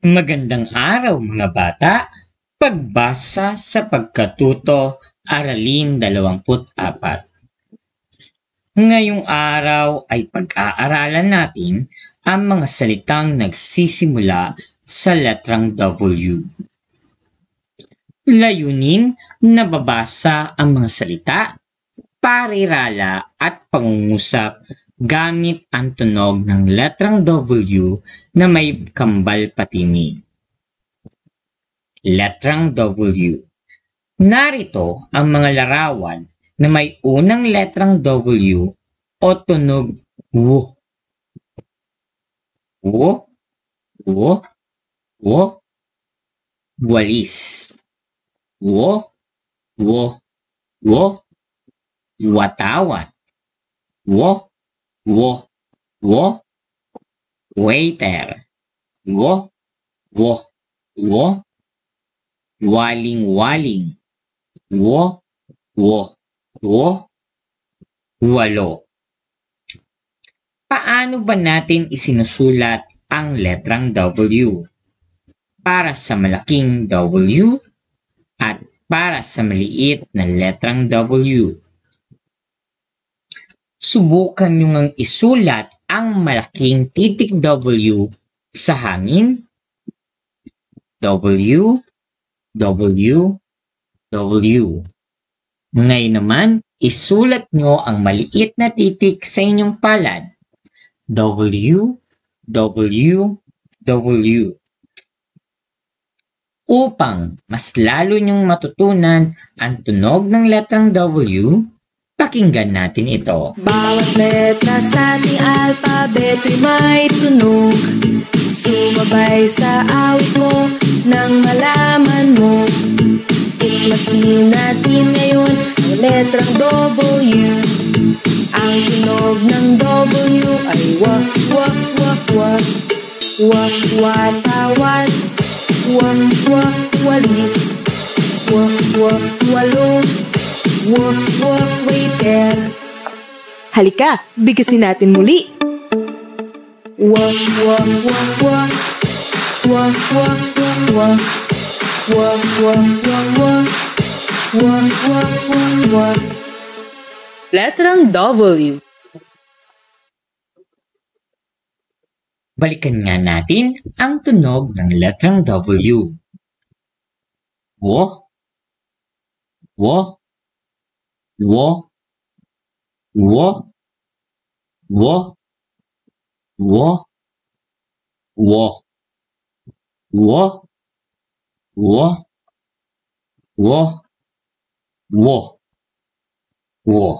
Magandang araw mga bata! Pagbasa sa pagkatuto, Aralin 24. Ngayong araw ay pag-aaralan natin ang mga salitang nagsisimula sa letrang W. Layunin na babasa ang mga salita, parirala at pangungusap gamit ang tunog ng letrang W na may kambal patinig. Letrang W. Narito ang mga larawan na may unang letrang W o tunog W. W, W, W. Walis. W, W, W. Watawat. W, W, W. Waiter. W, W, W. Waling-waling. W, W, W. Walo. Paano ba natin isinusulat ang letrang W? Para sa malaking W at para sa maliit na letrang W. Subukan nyo ngang isulat ang malaking titik W sa hangin. W, W, W. Ngayon naman, isulat nyo ang maliit na titik sa inyong palad. W, W, W. Upang mas lalo nyong matutunan ang tunog ng letrang W, pakinggan natin ito. Bawat letra sa ating alpabeto'y may tunog. Sumabay sa awit mo nang malaman mo. Iklasin natin ngayon ang letrang W. Ang tunog ng W ay wa, wa, wa, wa. Wa, watawat. Wa, wa, walis. Wa, wa, walo. Wa, wa, waiter. Halika, bigkasin natin muli. Wa, wa, wa, wa. Wa, wa, wa, wa. Wa, wa, wa, wa. Wa, wa, wa, wa. Letrang W. Balikan nga natin ang tunog ng letrang W. W, W, W, W, W, W, W, W, W, W, W, W.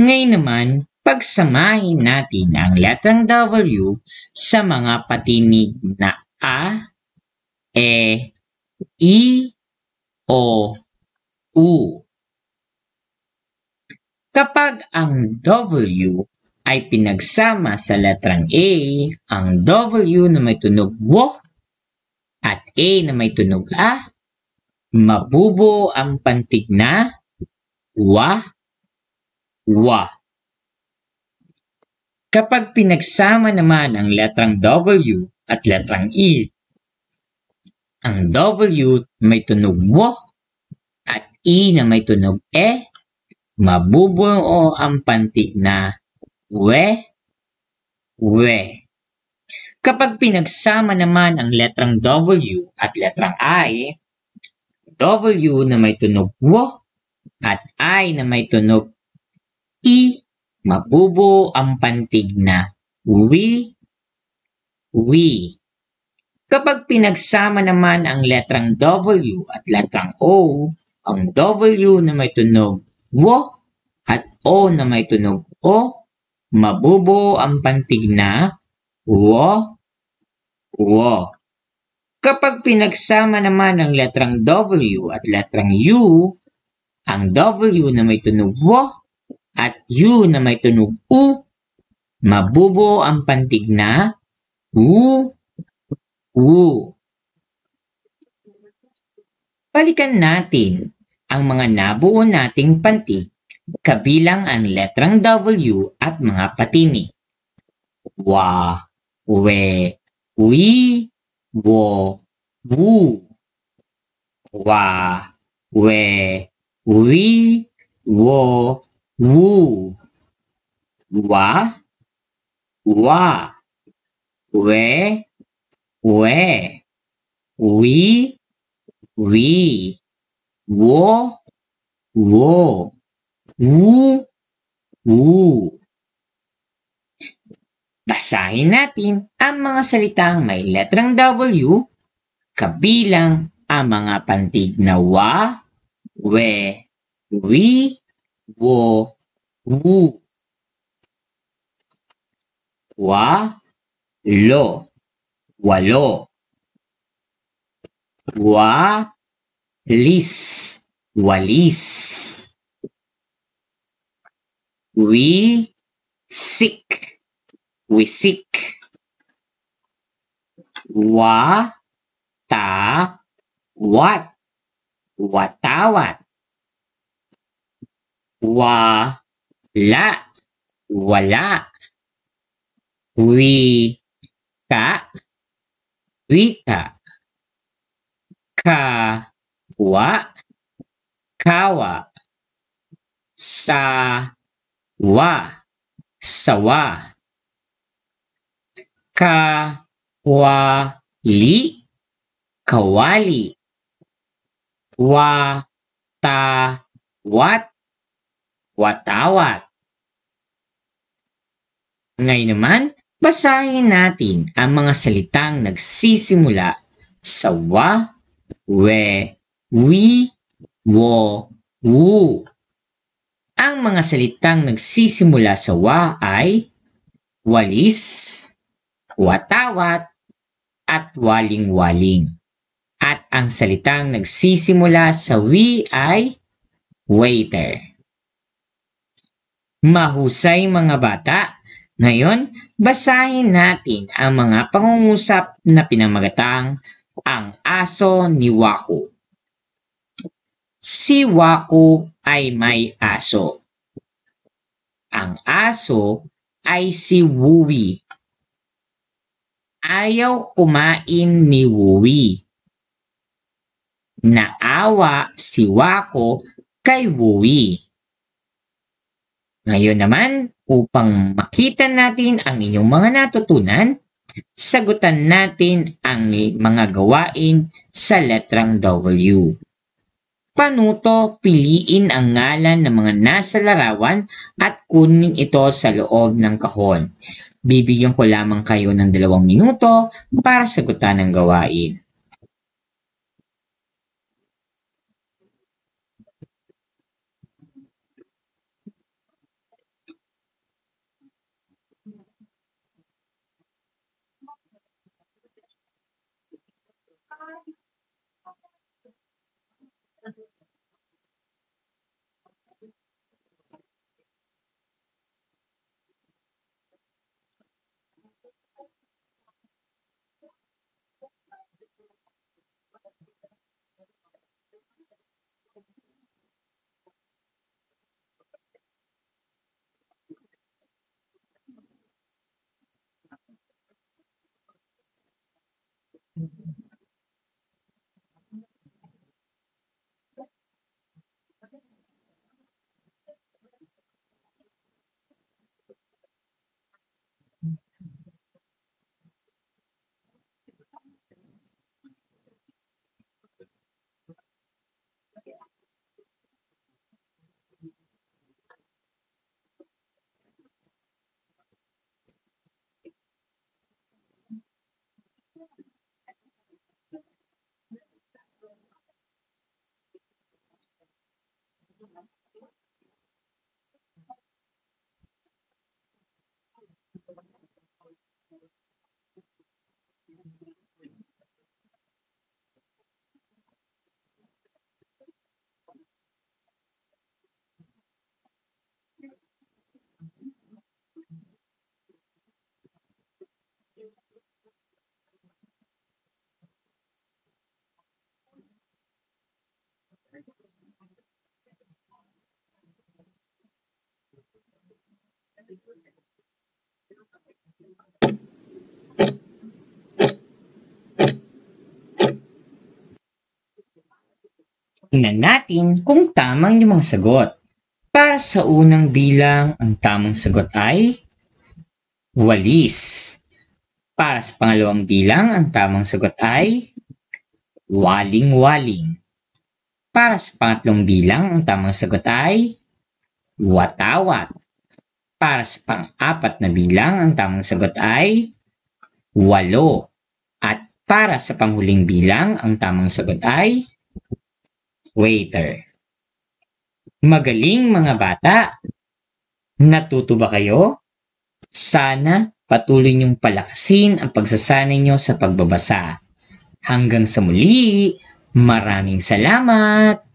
Ngayon naman, pagsamahin natin ang letrang W sa mga patinig na A, E, I, O, U. Kapag ang W ay pinagsama sa letrang A, ang W na may tunog W at A na may tunog A, mabubuo ang pantig na wa, wa. Kapag pinagsama naman ang letrang W at letrang E, ang W may tunog W at E na may tunog E, mabubuo ang pantig na we, we. Kapag pinagsama naman ang letrang W at letrang I, W na may tunog W at I na may tunog I, mabubuo ang pantig na wi, wi. Kapag pinagsama naman ang letrang W at letrang O, ang W na may tunog W at O na may tunog O, mabubuo ang pantig na wo, wo. Kapag pinagsama naman ang letrang W at letrang U, ang W na may tunog W at U na may tunog U, mabubuo ang pantig na U, U. Balikan natin ang mga nabuo nating pantig kabilang ang letrang W at mga patinig. Wa, we, we, wo, wu, wa, we, wi, wo, wu, wa, we, wi, wo, wu. Basahin natin ang mga salitang may letrang W, kabilang ang mga pantig na wa, we, wi, wo, wu. Wa, lo, walo. Wa, lis, walis. Wi, sik, wisik. Wa, ta, wat, watawat. Wa, la, wala. Wi, ka, wika. Ka, wa, kawa. Sa, wa, sawa. Ka, wa, li, kawali. Wa, ta, wat, watawat. Ngayon naman, basahin natin ang mga salitang nagsisimula sa wa, we, wi, wo, wu. Ang mga salitang nagsisimula sa wa ay walis, watawat, at waling-waling. At ang salitang nagsisimula sa wi ay waiter. Mahusay mga bata! Ngayon, basahin natin ang mga pangungusap na pinamagatang ang aso ni Waku. Si Waku ay may aso. Ang aso ay si Wuwi. Ayaw kumain ni Wuwi. Naawa si Waku kay Wuwi. Ngayon naman, upang makita natin ang inyong mga natutunan, sagutan natin ang mga gawain sa letrang W. Panuto, piliin ang ngalan ng mga nasa larawan at kunin ito sa loob ng kahon. Bibigyan ko lamang kayo ng 2 minuto para sagutan ang gawain. Tingnan natin kung tamang yung mga sagot. Para sa unang bilang, ang tamang sagot ay walis. Para sa pangalawang bilang, ang tamang sagot ay waling-waling. Para sa pangatlong bilang, ang tamang sagot ay watawat. Para sa pang-apat na bilang, ang tamang sagot ay 8. At para sa panghuling bilang, ang tamang sagot ay waiter. Magaling mga bata! Natuto ba kayo? Sana patuloy niyong palakasin ang pagsasanay niyo sa pagbabasa. Hanggang sa muli, maraming salamat!